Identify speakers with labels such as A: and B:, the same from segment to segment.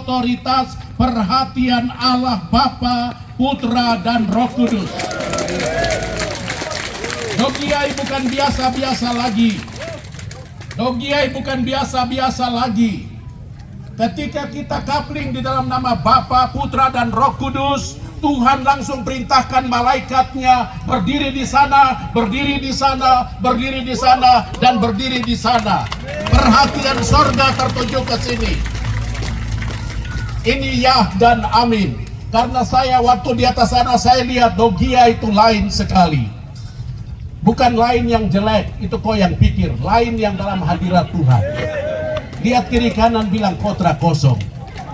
A: otoritas perhatian Allah Bapa, Putra, dan Roh Kudus. Dogiai bukan biasa-biasa lagi. Dogiai bukan biasa-biasa lagi. Ketika kita coupling di dalam nama Bapa, Putra, dan Roh Kudus, Tuhan langsung perintahkan malaikatnya berdiri di sana, berdiri di sana, berdiri di sana, dan berdiri di sana. Perhatian sorga tertuju ke sini. Ini ya dan amin. Karena saya waktu di atas sana saya lihat dogia itu lain sekali. Bukan lain yang jelek, itu kau yang pikir. Lain yang dalam hadirat Tuhan. Lihat kiri kanan bilang kotra kosong.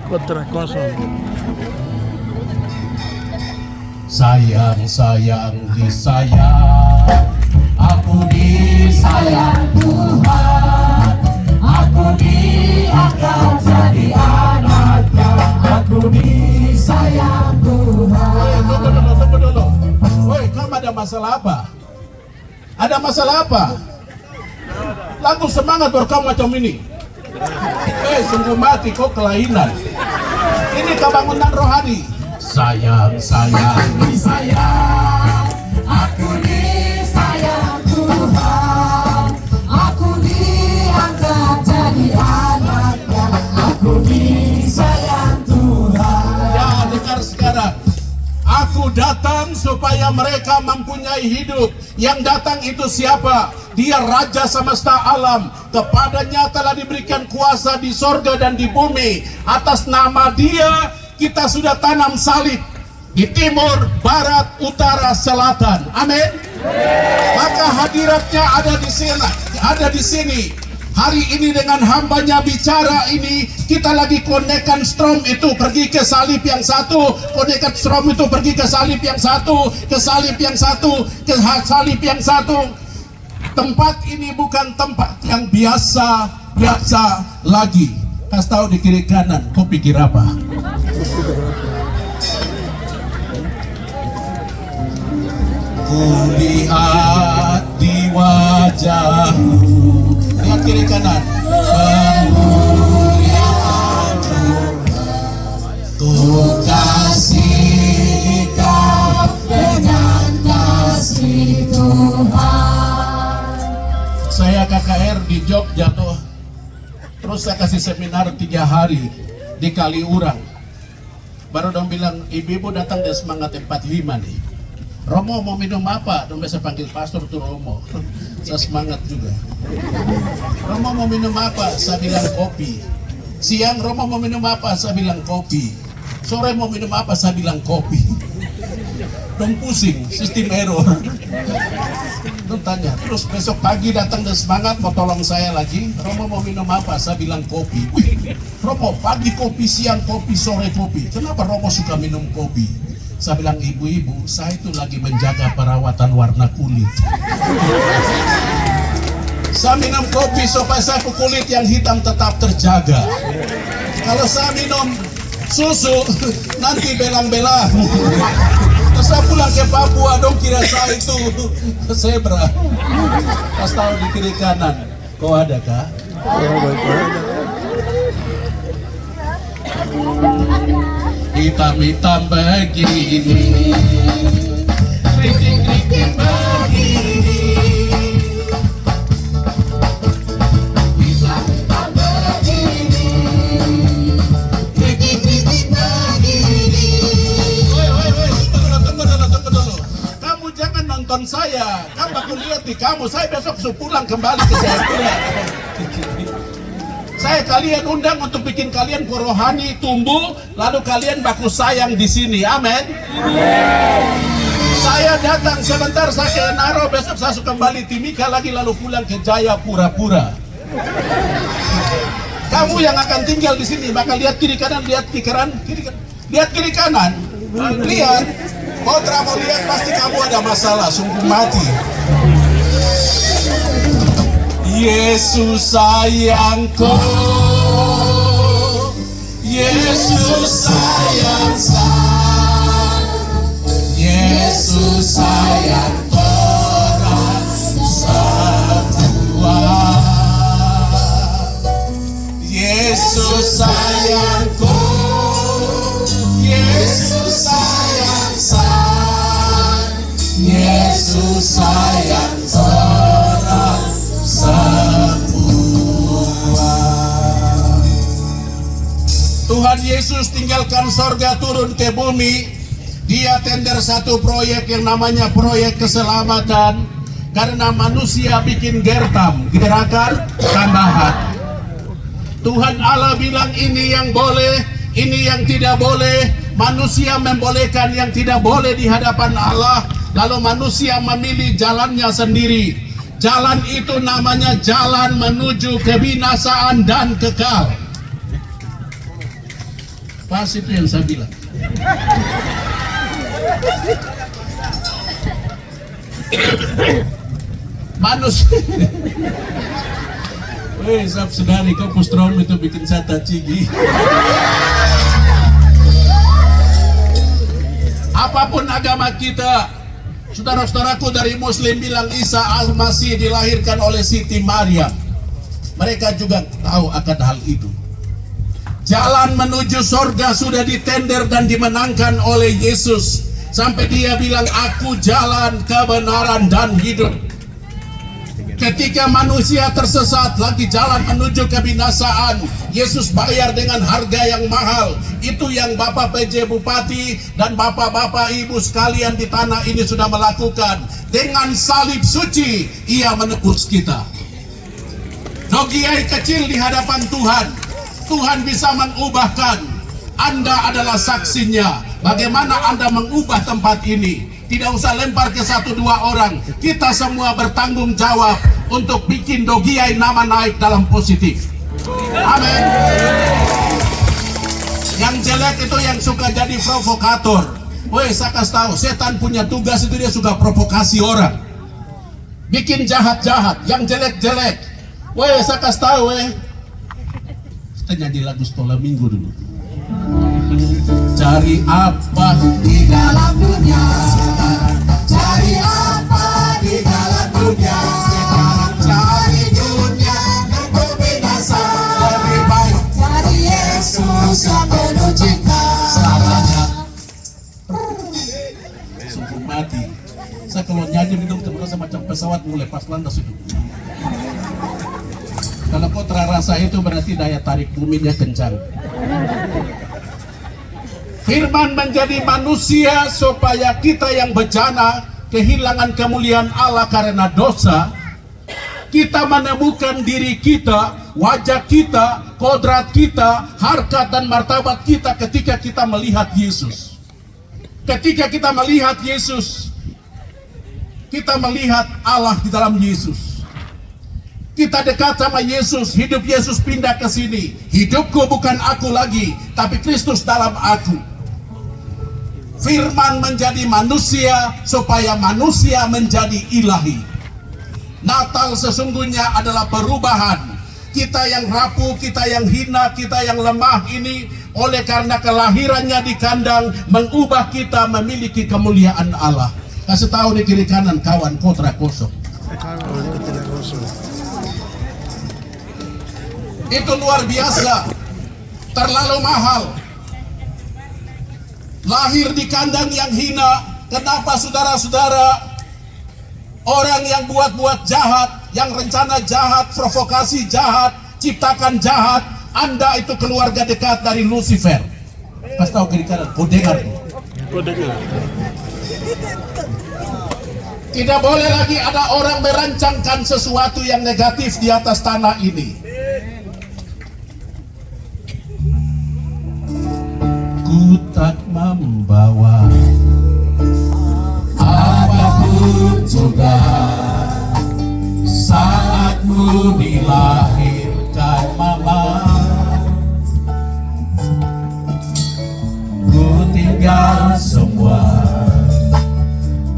B: Kotra kosong.
A: Sayang, sayang, disayang. Aku disayang Tuhan. Aku diangkat jadi anaknya. Aku disayang Tuhan. Tunggu dulu. Woi, kamu ada masalah apa? Ada masalah apa? Lagu semangat berkamu macam ini. Sungguh mati kok kelainan. Ini kebangunan rohani. Sayang, sayang, disayang. Aku disayang Tuhan. Aku diangkat jadi anaknya. Aku disayang Tuhan. Ya, dengar sekarang. Aku datang supaya mereka mempunyai hidup. Yang datang itu siapa? Dia Raja semesta alam. Kepadanya telah diberikan kuasa di sorga dan di bumi. Atas nama Dia kita sudah tanam salib di timur, barat, utara, selatan. Amin. Maka hadiratnya ada di sini. Ada di sini. Hari ini dengan hambanya bicara ini, kita lagi konekkan strom itu pergi ke salib yang satu, konekkan strom itu pergi ke salib yang satu, ke salib yang satu, ke salib yang satu. Tempat ini bukan tempat yang biasa lagi. Kasih tahu di kiri kanan, kau pikir apa? Kulihat di wajahmu. Lihat kiri kanan. Kemuliaanmu, ku kasih kau dengan kasih Tuhan. Saya KKR di Jogja tuh. Terus saya kasih seminar 3 hari di Kaliurang. Baru dong bilang, ibu-ibu datang dari semangat 45 nih. Romo mau minum apa? Dong biasa panggil pastor tuh Romo. Saya semangat juga. Romo mau minum apa? Saya bilang kopi. Siang Romo mau minum apa? Saya bilang kopi. Sore mau minum apa? Saya bilang kopi. Dong pusing, sistem error. Dong tanya, terus besok pagi datang dan semangat mau tolong saya lagi. Romo mau minum apa? Saya bilang kopi. Wih, Romo pagi kopi, siang kopi, sore kopi. Kenapa Romo suka minum kopi? Saya bilang, ibu-ibu, saya itu lagi menjaga perawatan warna kulit. Saya minum kopi supaya saya kulit yang hitam tetap terjaga. Kalau saya minum susu, nanti belang-belang. Terus saya pulang ke Papua, dong kira saya itu zebra. Pas tahu di kiri kanan, kau ada kah? Hitam-hitam begini, keriting-keriting begini. Hitam-hitam begini, keriting-keriting begini. Woi, tunggu dulu. Kamu jangan nonton saya. Kamu aku lihat di kamu. Saya besok pulang kembali ke Jayapura. Saya kalian undang untuk bikin kalian rohani tumbuh, lalu kalian baku sayang di sini. Amin. Saya datang sebentar, saya ke Naro, besok saya kembali Timika lagi, lalu pulang ke Jayapura. Kamu yang akan tinggal di sini, maka lihat kiri kanan, lihat kiri kanan, lihat. Kotra mau lihat pasti kamu ada masalah, sungguh mati. Yesus sayangku, Yesus sayang saya, Yesus sayang orang semua, Yesus sayangku. Yesus sayang orang semua. Tuhan Yesus tinggalkan sorga turun ke bumi. Dia tender satu proyek yang namanya proyek keselamatan. Karena manusia bikin gertam, gerakan tambahan. Tuhan Allah bilang ini yang boleh, ini yang tidak boleh. Manusia membolehkan yang tidak boleh di hadapan Allah. Lalu manusia memilih jalannya sendiri. Jalan itu namanya jalan menuju kebinasaan dan kekal. Pas itu yang saya bilang. Manusia. Weh, saudari, kau pustrom itu bikin saya cigi. Apapun agama kita, saudara-saudaraku dari Muslim bilang Isa Al-Masih dilahirkan oleh Siti Maryam. Mereka juga tahu akan hal itu. Jalan menuju sorga sudah ditender dan dimenangkan oleh Yesus. Sampai dia bilang, aku jalan, kebenaran, dan hidup. Ketika manusia tersesat lagi jalan menuju kebinasaan, Yesus bayar dengan harga yang mahal. Itu yang Bapak PJ Bupati dan Bapak-Bapak Ibu sekalian di tanah ini sudah melakukan. Dengan salib suci, ia menebus kita. Dogiai kecil di hadapan Tuhan. Tuhan bisa mengubahkan. Anda adalah saksinya. Bagaimana Anda mengubah tempat ini? Tidak usah lempar ke satu dua orang. Kita semua bertanggung jawab untuk bikin Dogiai nama naik dalam positif. Amin. Yang jelek itu yang suka jadi provokator. Woi, saya kasih tahu, setan punya tugas itu, dia suka provokasi orang. Bikin jahat-jahat, yang jelek-jelek. Woi, saya kasih tahu, kita nyanyi lagu sekolah minggu dulu. Cari apa di dalam dunia sekarang? Cari apa di dalam dunia sekarang? Cari dunia dan kebinasan. Lebih baik cari Yesus yang penuh cinta. Salahnya sungguh mati. Saya kalau nyanyi minum terasa macam pesawat mau lepas landas itu. Kalau kau terasa itu berarti daya tarik buminya kencang. Firman menjadi manusia supaya kita yang bejana kehilangan kemuliaan Allah karena dosa. Kita menemukan diri kita, wajah kita, kodrat kita, harkat dan martabat kita ketika kita melihat Yesus. Ketika kita melihat Yesus, kita melihat Allah di dalam Yesus. Kita dekat sama Yesus, hidup Yesus pindah ke sini. Hidupku bukan aku lagi, tapi Kristus dalam aku. Firman menjadi manusia supaya manusia menjadi ilahi. Natal sesungguhnya adalah perubahan. Kita yang rapuh, kita yang hina, kita yang lemah ini oleh karena kelahirannya di kandang mengubah kita memiliki kemuliaan Allah. Kasih tahu di kiri kanan kawan, kotra kosong. Itu luar biasa, terlalu mahal. Lahir di kandang yang hina. Kenapa saudara-saudara? Orang yang buat-buat jahat, yang rencana jahat, provokasi jahat, ciptakan jahat, Anda itu keluarga dekat dari Lucifer. Kasih tahu kiri kanan, kau dengar. Tidak boleh lagi ada orang merancangkan sesuatu yang negatif di atas tanah ini. Ku tak membawa apapun juga saatmu dilahirkan mama. Ku tinggal semua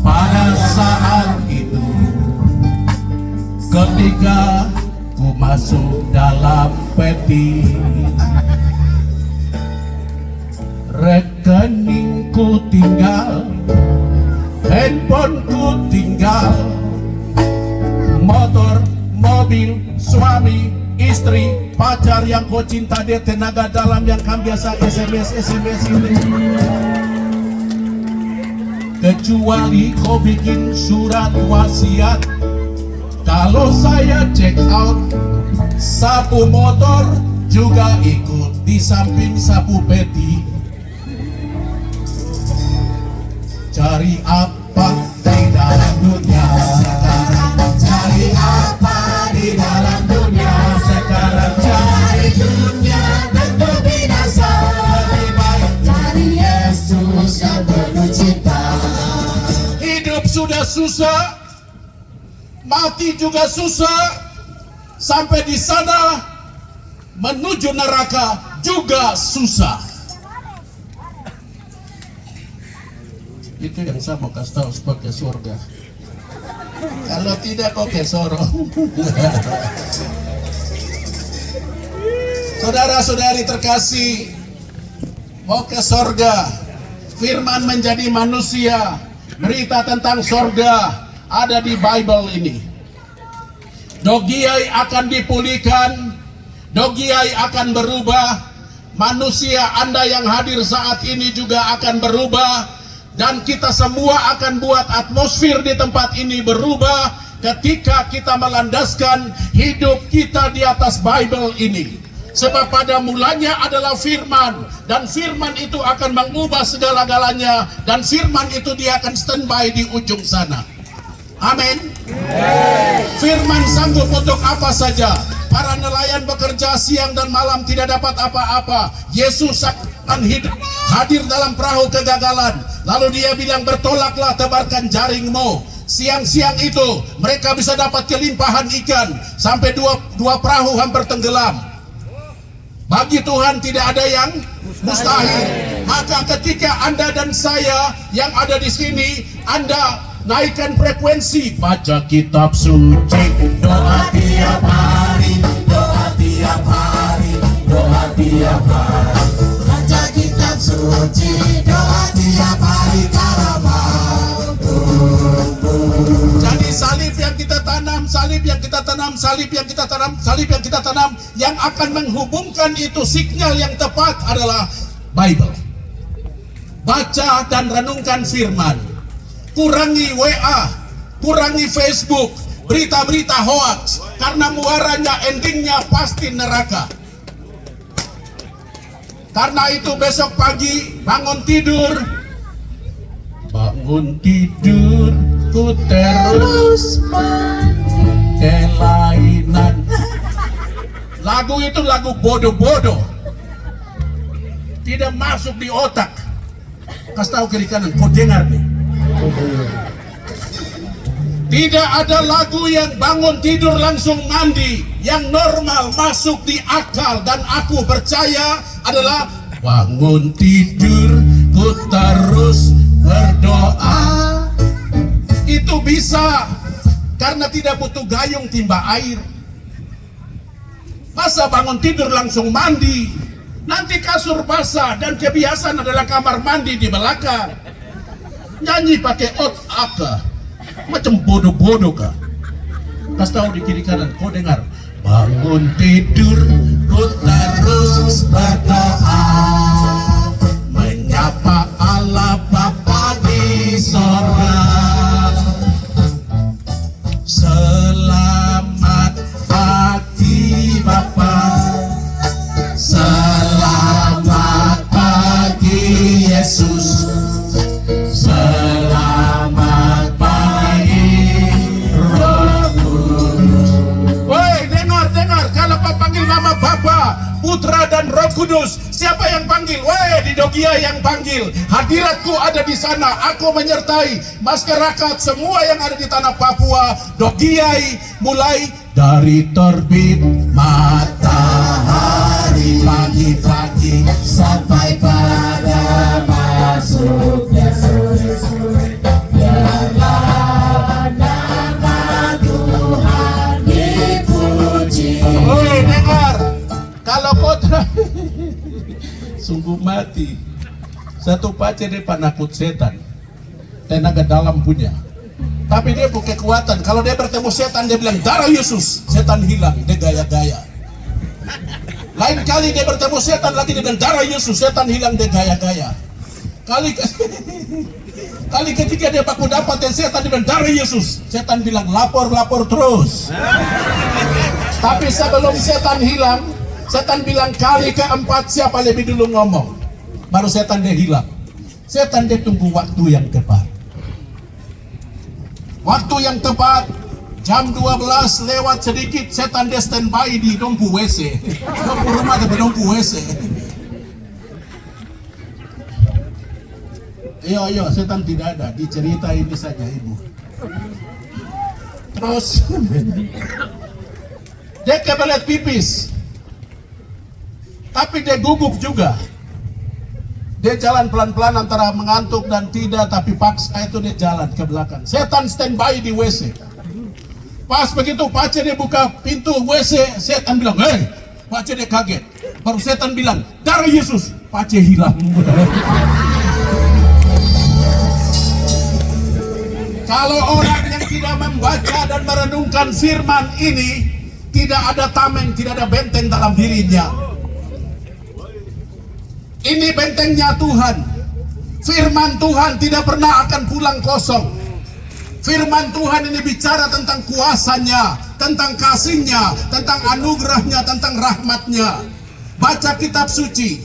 A: pada saat itu ketika ku masuk dalam peti. Rekeningku tinggal, handphoneku tinggal, motor, mobil, suami, istri, pacar yang kau cinta, dia tenaga dalam yang kan biasa SMS ini. kecuali kau bikin surat wasiat. Kalau saya check out, sapu motor juga ikut di samping sapu peti. Cari apa di dalam dunia sekarang? Cari apa di dalam dunia sekarang? Cari dunia tentu binasa. Lebih baik cari Yesus yang penuh cinta. Hidup sudah susah, mati juga susah, sampai di sana menuju neraka juga susah. Itu yang saya mau kasih tahu sebagai surga. Kalau tidak kau ke Sorong. Saudara-saudari terkasih, mau ke sorga, firman menjadi manusia, berita tentang sorga ada di Bible ini. Dogiai akan dipulihkan, Dogiai akan berubah, manusia Anda yang hadir saat ini juga akan berubah. Dan kita semua akan buat atmosfer di tempat ini berubah ketika kita melandaskan hidup kita di atas Bible ini. Sebab pada mulanya adalah firman, dan firman itu akan mengubah segala-galanya, dan firman itu dia akan standby di ujung sana. Amin. Firman sanggup untuk apa saja. Para nelayan bekerja siang dan malam tidak dapat apa-apa. Yesus akan hadir dalam perahu kegagalan. Lalu dia bilang, bertolaklah, tebarkan jaringmu. Siang-siang itu mereka bisa dapat kelimpahan ikan, sampai dua perahu hampir tenggelam. Bagi Tuhan tidak ada yang mustahil. Maka ketika Anda dan saya yang ada di sini, Anda naikkan frekuensi, baca kitab suci, doa tiap hari, doa tiap hari, doa tiap hari. Baca kitab suci, doa tiap hari, kalau mau tumbuh. Jadi salib yang kita tanam, salib yang kita tanam, salib yang kita tanam, salib yang kita tanam, yang akan menghubungkan itu signal yang tepat adalah Bible. Baca dan renungkan firman. Kurangi WA, kurangi Facebook, berita-berita hoax, karena muaranya, endingnya pasti neraka. Karena itu besok pagi bangun tidur, ku terus kelainan. Lagu itu lagu bodoh-bodoh, tidak masuk di otak. Kasih tahu kiri kanan, kau dengar nih. Tidak ada lagu yang bangun tidur langsung mandi, yang normal masuk di akal, dan aku percaya adalah bangun tidur ku terus berdoa. Itu bisa karena tidak butuh gayung timba air. Masa bangun tidur langsung mandi? Nanti kasur basah, dan kebiasaan adalah kamar mandi di belakang. Nyanyi pakai aka, macam bodoh-bodoh kah? Kasih tahu di kiri kanan, kau dengar. Bangun tidur, ku terus berdoa, menyapa Allah Bapa di sorga. Selamat pagi Bapa, selamat pagi Yesus. Selamat pagi Roh Kudus. Woi, dengar, kalau kau panggil nama Bapa, Putra dan Roh Kudus, siapa yang panggil? Woi, di Dogia yang panggil. Hadiratku ada di sana. Aku menyertai masyarakat semua yang ada di tanah Papua. Dogiai mulai dari terbit matahari pagi-pagi sampai pada masuknya sore-sore. Biarlah nama Tuhan dipuji. Oi, dengar. Kalau kau sungguh mati. Satu pacar dia penakut setan, tenaga dalam punya. Tapi dia bukan kekuatan. Kalau dia bertemu setan, dia bilang darah Yesus, setan hilang. Dia gaya-gaya. Lain kali dia bertemu setan lagi, dia bilang darah Yesus, setan hilang. Dia gaya-gaya. Kali ketiga dia baku dapat dan setan bilang dari Yesus. Setan bilang lapor terus. Tapi sebelum setan hilang, setan bilang kali keempat siapa lebih dulu ngomong. Baru setan dia hilang. Setan dia tunggu waktu yang tepat. Waktu yang tepat, jam 12 lewat sedikit, setan dia standby di dompu WC. Dompu rumah tapi dompu WC. Ayo, setan tidak ada, dicerita ini saja ibu. Terus, dia kebelet pipis. Tapi dia gugup juga. Dia jalan pelan-pelan antara mengantuk dan tidak, tapi paksa itu dia jalan ke belakang. Setan standby di WC. Pas begitu Pace dia buka pintu WC, setan bilang, "Hei!" Pace dia kaget. Baru setan bilang, "Darah Yesus." Pace hilang. Kalau orang yang tidak membaca dan merenungkan firman ini, tidak ada tameng, tidak ada benteng dalam dirinya. Ini bentengnya Tuhan. Firman Tuhan tidak pernah akan pulang kosong. Firman Tuhan ini bicara tentang kuasanya, tentang kasihnya, tentang anugerahnya, tentang rahmatnya. Baca kitab suci.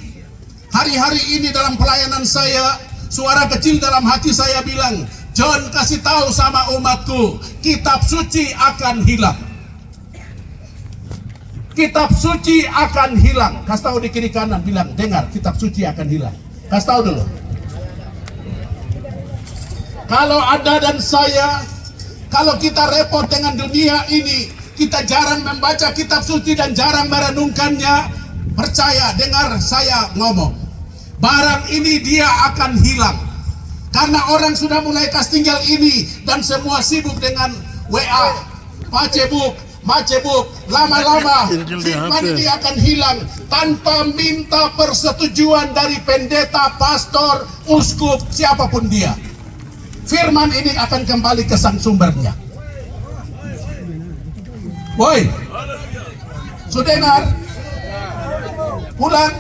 A: Hari-hari ini dalam pelayanan saya, suara kecil dalam hati saya bilang, John kasih tahu sama umatku, kitab suci akan hilang. Kitab suci akan hilang. Kasih tahu di kiri kanan, bilang, dengar, kitab suci akan hilang. Kasih tahu dulu. Kalau Anda dan saya, kalau kita repot dengan dunia ini, kita jarang membaca kitab suci dan jarang merenungkannya, percaya, dengar saya ngomong, barang ini dia akan hilang. Karena orang sudah mulai kas tinggal ini dan semua sibuk dengan WA, Facebook, lama-lama firman ini akan hilang tanpa minta persetujuan dari pendeta, pastor, uskup, siapapun dia. Firman ini akan kembali ke sang sumbernya. Woi, sudah dengar? Pulang.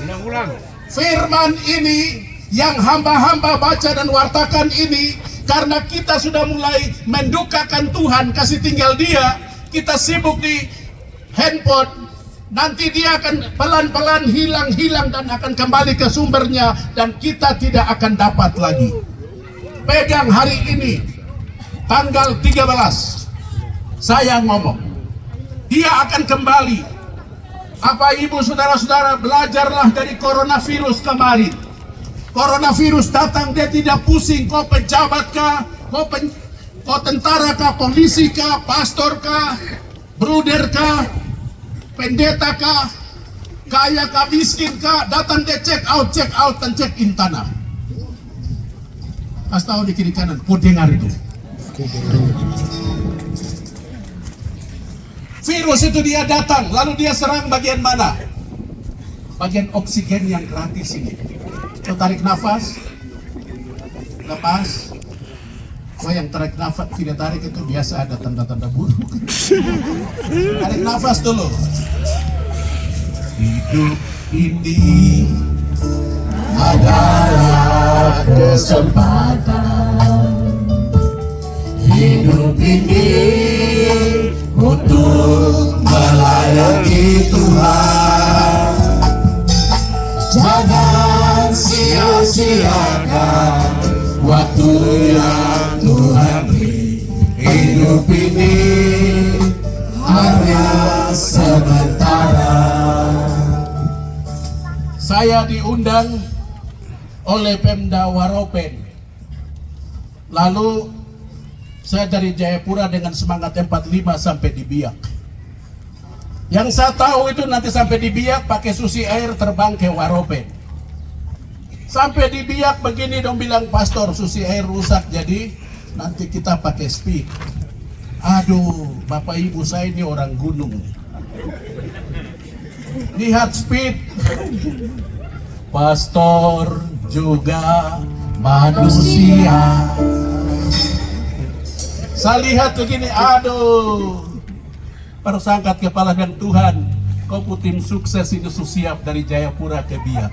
A: Firman ini yang hamba-hamba baca dan wartakan ini, karena kita sudah mulai mendukakan Tuhan, kasih tinggal dia, kita sibuk di handphone, nanti dia akan pelan-pelan hilang dan akan kembali ke sumbernya dan kita tidak akan dapat lagi. Pegang hari ini, tanggal 13, saya ngomong, dia akan kembali. Apa ibu saudara-saudara, belajarlah dari coronavirus kemarin. Coronavirus datang, dia tidak pusing, kau pejabat kah, kau tentara kah, polisi kah, pastor kah, bruder kah, pendeta kah, kaya kah, miskin kah, datang dia check out dan check in tanah. Kasih tahu di kiri kanan, kau dengar itu. Virus itu dia datang, lalu dia serang bagian mana? Bagian oksigen yang gratis ini. Kau tarik nafas, lepas. Kau yang tarik nafas, tidak tarik itu biasa ada tanda-tanda buruk. Tarik nafas dulu. Hidup ini adalah kesempatan. Hidup ini untuk melayani Tuhan. Jangan sia-siakan waktu yang Tuhan beri. Hidup ini hanya sementara. Saya diundang oleh Pemda Waropen. Lalu saya dari Jayapura dengan semangat 45 sampai di Biak. Yang saya tahu itu nanti sampai di Biak pakai susi air terbang ke Waropen. Sampai di Biak begini dong bilang pastor, susi air rusak jadi nanti kita pakai speed. Aduh, bapak ibu saya ini orang gunung. Lihat speed. Pastor juga manusia. Saya lihat begini, aduh. Baru saya angkat kepala dan Tuhan, kau tim sukses itu siap dari Jayapura ke Biak.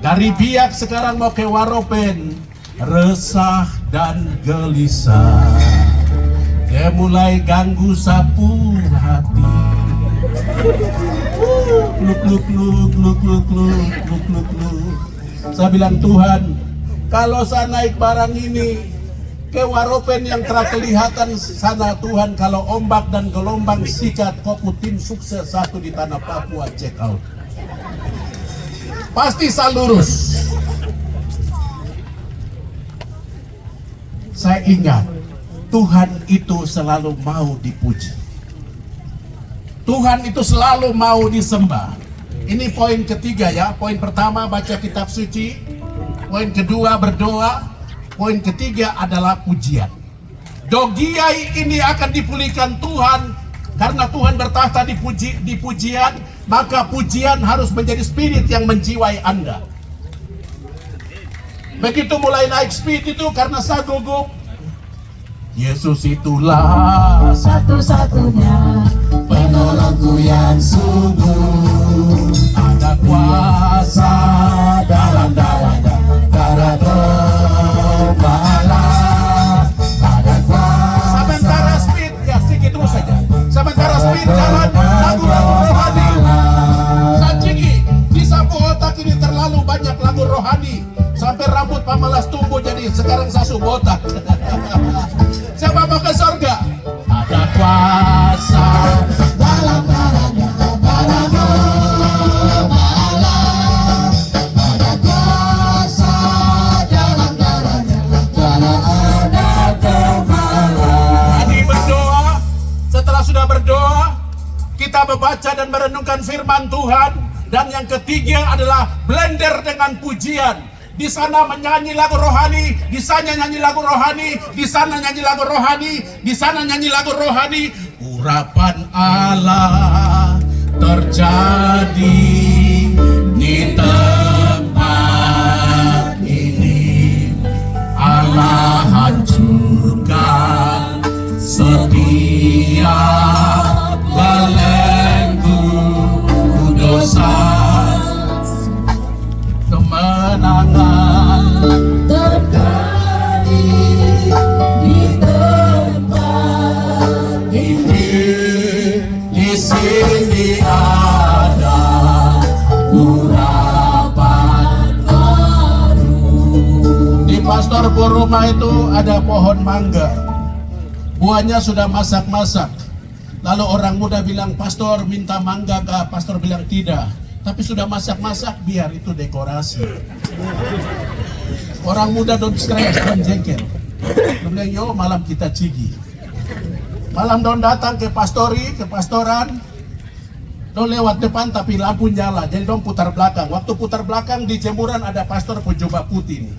A: Dari biak sekarang mau ke waropen, resah dan gelisah. Dia mulai ganggu sapu hati. Luk luk luk luk luk luk luk luk luk. Saya bilang, Tuhan, kalau saya naik barang ini ke waropen yang telah kelihatan sana, Tuhan, kalau ombak dan gelombang sikat, kopu tim sukses satu di tanah Papua check out. Pasti saya lurus. Saya ingat, Tuhan itu selalu mau dipuji. Tuhan itu selalu mau disembah. Ini poin ketiga ya. Poin pertama baca kitab suci. Poin kedua berdoa. Poin ketiga adalah pujian. Dogiai ini akan dipulihkan Tuhan karena Tuhan bertahta di pujian. Maka pujian harus menjadi spirit yang menjiwai Anda. Begitu mulai naik speed itu karena saya gugup. Yesus itulah
C: satu-satunya penolongku yang sungguh.
A: ada kuasa dalam darahnya, darah Gembala. Ada kuasa. Sementara speed ya sedikit terus saja. Sementara speed jalan lagu-lagu rohani. Sajiki di sapu otak ini terlalu banyak lagu rohani sampai rambut pamalas tumbuh jadi sekarang sasu botak. Siapa mau ke surga? Ada kuasa
C: Dalam darahnya, darah Gembala. Ada kuasa dalam darahnya, darah Gembala.
A: Tadi berdoa, setelah sudah berdoa, kita membaca dan merenungkan firman Tuhan. Dan yang ketiga adalah blender dengan pujian. Di sana menyanyi lagu rohani, di sana nyanyi lagu rohani, di sana nyanyi lagu rohani, di sana nyanyi lagu rohani. Urapan Allah terjadi di tempat ini. Allah hancurkan setiap belenggu dosa. Kemenangan
C: Terjadi di tempat
A: ini, di sini ada urapan baru. Di Pastor Puruma itu ada pohon mangga. Buahnya sudah masak-masak. Lalu orang muda bilang, Pastor minta mangga kah? Pastor bilang tidak. Tapi sudah masak-masak, biar itu dekorasi. Orang muda don't stress, don't jengkel. Dia bilang, yo malam kita cigi. Malam don datang ke pastori, ke pastoran. Don lewat depan tapi lampu nyala, jadi don putar belakang. Waktu putar belakang di jemuran ada pastor berjubah putih nih.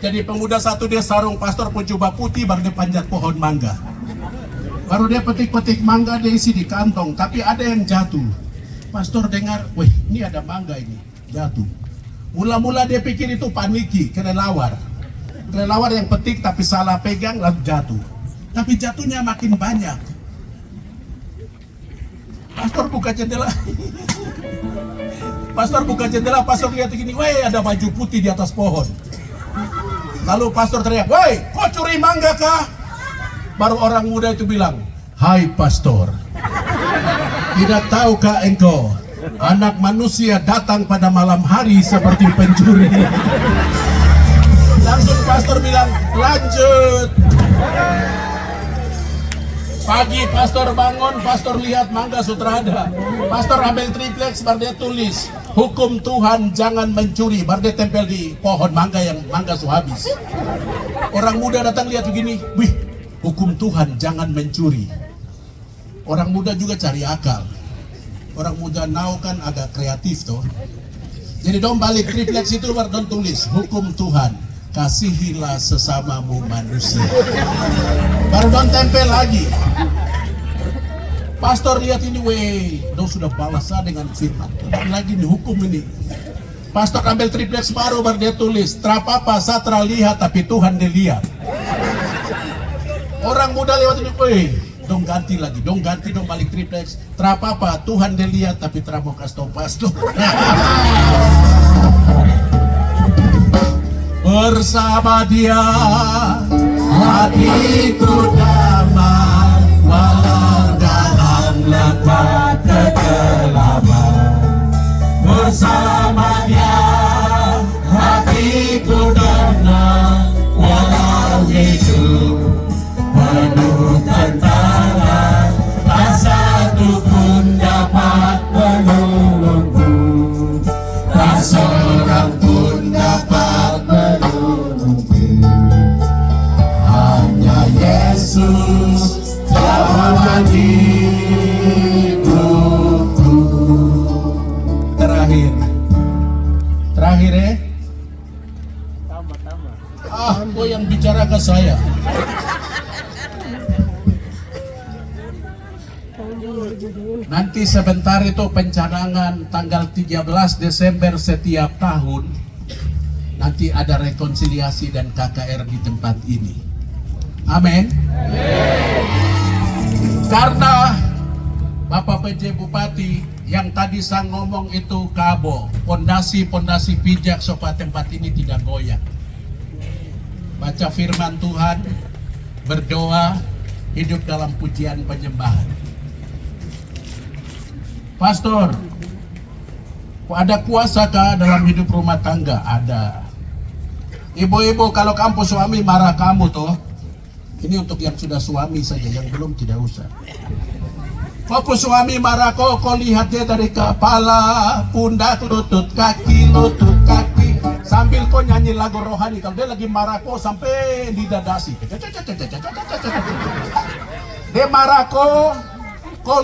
A: Jadi pemuda satu dia sarung pastor berjubah putih, baru dia panjat pohon mangga. Baru dia petik-petik mangga, dia isi di kantong, tapi ada yang jatuh. Pastor dengar, wih ini ada mangga ini, jatuh. Mula-mula dia pikir itu paniki, kelelawar. Kelelawar yang petik tapi salah pegang lalu jatuh. Tapi jatuhnya makin banyak. Pastor buka jendela. Pastor buka jendela, pastor lihat begini, weh ada baju putih di atas pohon. Lalu pastor teriak, weh kok curi mangga kah? Baru orang muda itu bilang, hai pastor, tidak tahukah engkau, anak manusia datang pada malam hari seperti pencuri. Langsung pastor bilang, lanjut. Pagi pastor bangun, pastor lihat mangga sudah ada. Pastor ambil triplex, baru dia tulis, hukum Tuhan jangan mencuri, baru dia tempel di pohon mangga yang mangga sudah habis. Orang muda datang lihat begini, wih, hukum Tuhan jangan mencuri. Orang muda juga cari akal. Orang muda now kan agak kreatif toh. Jadi dong balik triplex itu baru dong tulis hukum Tuhan, kasihilah sesamamu manusia. Baru dong tempel lagi. Pastor lihat ini, weh, dong sudah balas dengan firman. Dan lagi nih hukum ini. Pastor ambil triplex baru dia tulis, trapapa satra lihat tapi Tuhan dilihat. Orang muda lewat ini, weh, dong ganti lagi, dong ganti, dong balik triplex. Trapapa Tuhan dilihat tapi teramo kasih tau pastor. Bersama Dia hatiku damai, walau dalam lembah kegelapan. Bersama Dia hatiku tenang, walau hidup penuh tantangan, tak satu pun dapat menolongku, tak seorang pun dapat menolongku. Hanya Yesus jawaban hidupku. Terakhir kau yang bicara ke saya. Nanti sebentar itu pencanangan tanggal 13 Desember setiap tahun. Nanti ada rekonsiliasi dan KKR di tempat ini. Amin. Karena Bapak PJ Bupati yang tadi saya ngomong itu kabo, pondasi pijak supaya tempat ini tidak goyang. Baca firman Tuhan, berdoa, hidup dalam pujian penyembahan. Pastor, ada kuasa kah dalam hidup rumah tangga? Ada. Ibu-ibu, kalau kamu suami marah kamu toh, ini untuk yang sudah suami saja, yang belum tidak usah. Kau suami marah kau lihat dia dari kepala, pundak, lutut kaki, sambil kau nyanyi lagu rohani. Kalau dia lagi marah kau sampai didadasi. Dia marah kau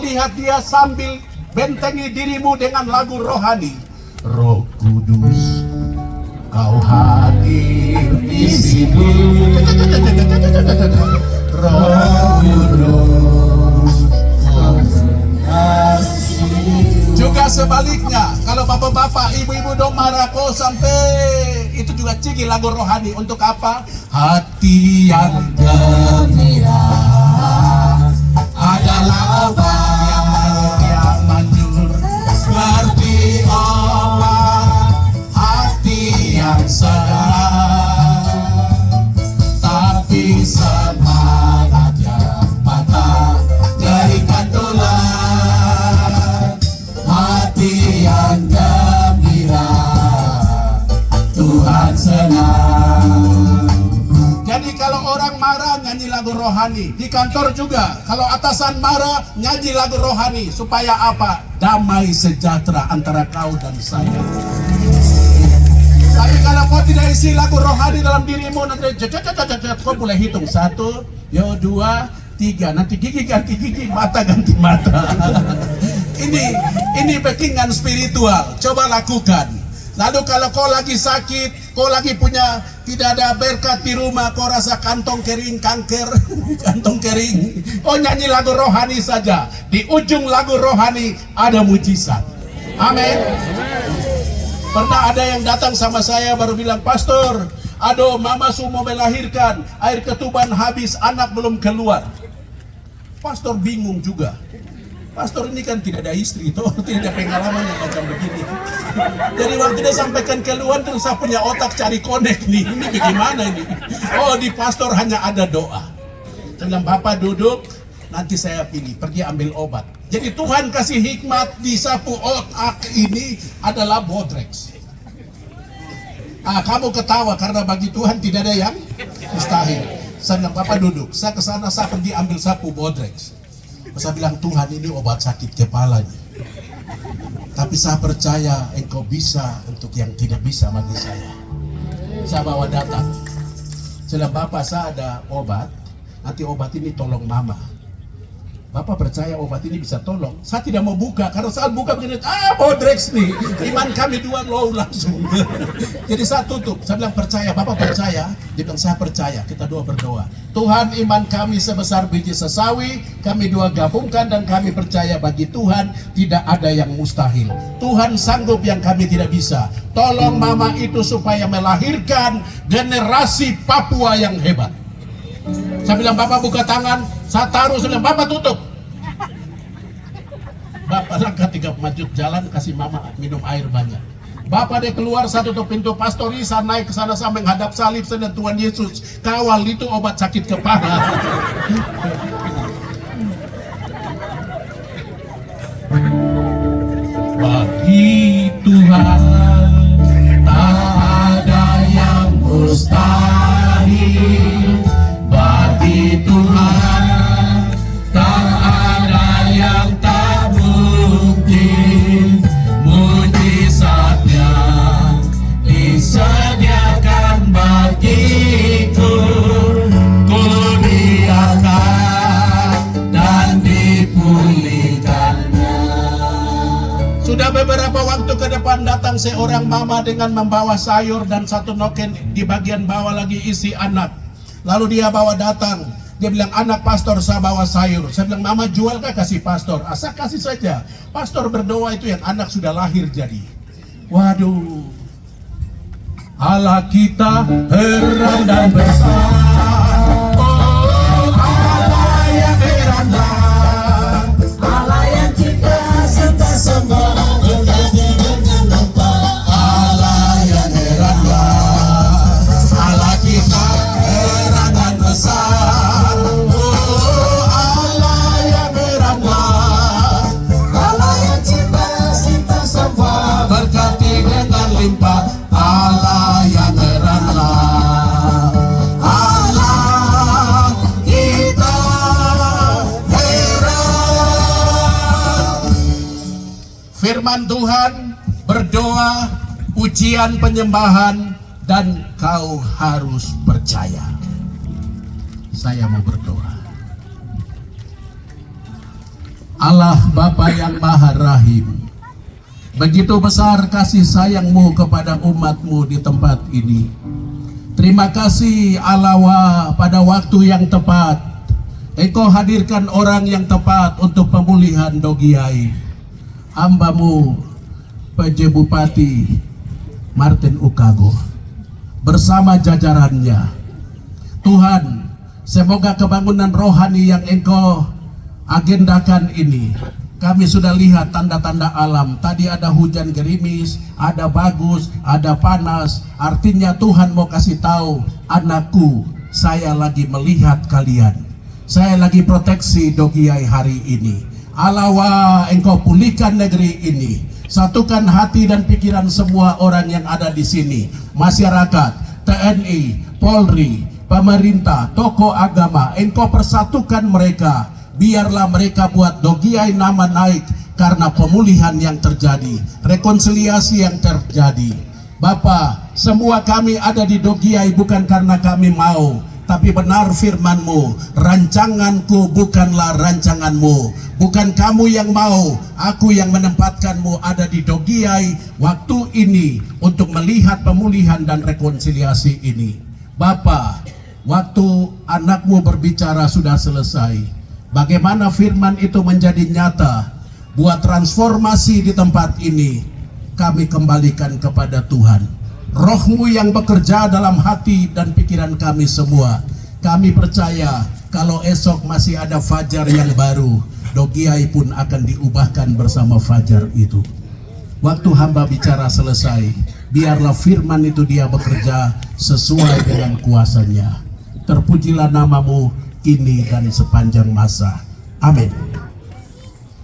A: lihat dia sambil bentengi dirimu dengan lagu rohani. Roh Kudus, kau hadir di sini. Roh Kudus, kau mengasihi. Juga sebaliknya, kalau bapak-bapak, ibu-ibu dong marah kau sampai itu juga cigi lagu rohani. Untuk apa? Hati yang gembira adalah obat yang manjur, seperti obat hati yang sehat, tapi semangat yang patah berikan tulang. Hati yang gembira, Tuhan senang. Jadi kalau orang marah nyanyi lagu rohani. Di kantor juga, kalau atasan marah nyanyi lagu rohani. Supaya apa? Damai sejahtera antara kau dan saya. Tapi kalau kau tidak isi lagu rohani dalam dirimu, nanti kau mulai hitung 1, 2, 3. Nanti gigi ganti gigi, mata ganti mata. Ini backingan spiritual. Coba lakukan. Lalu kalau kau lagi sakit, kau lagi punya tidak ada berkat di rumah, kau rasa kantong kering, kanker, kantong kering, kau nyanyi lagu rohani saja. Di ujung lagu rohani ada mujizat. Amin. Pernah ada yang datang sama saya baru bilang, Pastor, aduh mama mau melahirkan, air ketuban habis, anak belum keluar. Pastor bingung juga. Pastor ini kan tidak ada istri, toh tidak ada pengalaman yang macam begini. Jadi waktu dia sampaikan keluar, terus saya punya otak cari konek nih. Ini bagaimana ini? Oh, di pastor hanya ada doa. Saya bilang, Bapak duduk, nanti saya pilih, pergi ambil obat. Jadi Tuhan kasih hikmat di sapu otak ini adalah Bodrex. Kamu ketawa karena bagi Tuhan tidak ada yang mustahil. Saya bilang, Bapak duduk, saya ke sana, saya pergi ambil sapu Bodrex. Saya bilang, Tuhan ini obat sakit kepalanya. Tapi saya percaya engkau bisa untuk yang tidak bisa bagi saya. Saya bawa datang. Saya bilang, Bapak saya ada obat, nanti obat ini tolong mama. Bapak percaya obat ini bisa tolong? Saya tidak mau buka, karena saat buka begini, Bodrex nih, iman kami dua low langsung. Jadi saya tutup, saya bilang percaya, Bapak percaya? Dia bilang saya percaya, kita dua berdoa. Tuhan, iman kami sebesar biji sesawi, kami dua gabungkan dan kami percaya bagi Tuhan tidak ada yang mustahil. Tuhan sanggup yang kami tidak bisa. Tolong mama itu supaya melahirkan generasi Papua yang hebat. Saya bilang, Bapak buka tangan, saya taruh, saya bilang, Bapak tutup. Bapak langkah 3 maju jalan, kasih mama minum air banyak. Bapak dia keluar satu tuh pintu pastorisan, naik ke sana sampai menghadap salib dan Tuhan Yesus kawal itu obat sakit kepala. Bagi Tuhan tak ada yang mustahil. Bagi Tuhan tak ada yang tak mungkin. Mujizatnya disediakan bagiku, ku diangkat dan dipulihkannya. Sudah beberapa waktu ke depan datang seorang mama dengan membawa sayur dan satu noken di bagian bawah lagi isi anak. Lalu dia bawa datang, dia bilang, anak pastor saya bawa sayur. Saya bilang, mama jual kah? Kasih pastor. Asal kasih saja. Pastor berdoa itu yang anak sudah lahir jadi. Waduh, Allah kita heran dan besar. Oh, Allah yang heran dan
C: Allah yang cipta serta semua menjadi dengan lupa.
A: Allah yang heran dan Allah kita heran dan besar. Oh, Allah yang heran dan
C: Allah yang cipta serta semua
A: berkati dengan limpah. Allah yang heranlah, Allah kita heran. Firman Tuhan, berdoa, pujian penyembahan, dan kau harus percaya. Saya mau berdoa. Allah Bapa yang Maha Rahim, begitu besar kasih sayang-Mu kepada umat-Mu di tempat ini. Terima kasih Allah, pada waktu yang tepat Engkau hadirkan orang yang tepat untuk pemulihan Dogiai. Hamba-Mu PJ Bupati Martin Ukago bersama jajarannya. Tuhan, semoga kebangunan rohani yang Engkau agendakan ini, kami sudah lihat tanda-tanda alam. Tadi ada hujan gerimis, ada bagus, ada panas. Artinya Tuhan mau kasih tahu, anakku, saya lagi melihat kalian. Saya lagi proteksi Dogiai hari ini. Allah, Engkau pulihkan negeri ini. Satukan hati dan pikiran semua orang yang ada di sini. Masyarakat, TNI, Polri, pemerintah, tokoh agama. Engkau persatukan mereka. Biarlah mereka buat Dogiai nama naik karena pemulihan yang terjadi, rekonsiliasi yang terjadi. Bapa, semua kami ada di Dogiai bukan karena kami mau, tapi benar firman-Mu, rancanganku bukanlah rancangan-Mu. Bukan kamu yang mau, aku yang menempatkan-Mu ada di Dogiai waktu ini untuk melihat pemulihan dan rekonsiliasi ini. Bapa, waktu anak-Mu berbicara sudah selesai. Bagaimana firman itu menjadi nyata, buat transformasi di tempat ini, kami kembalikan kepada Tuhan. Roh-Mu yang bekerja dalam hati dan pikiran kami semua. Kami percaya kalau esok masih ada fajar yang baru, Dogiai pun akan diubahkan bersama fajar itu. Waktu hamba bicara selesai, biarlah firman itu dia bekerja sesuai dengan kuasanya. Terpujilah nama-Mu kini dan sepanjang masa. Amin.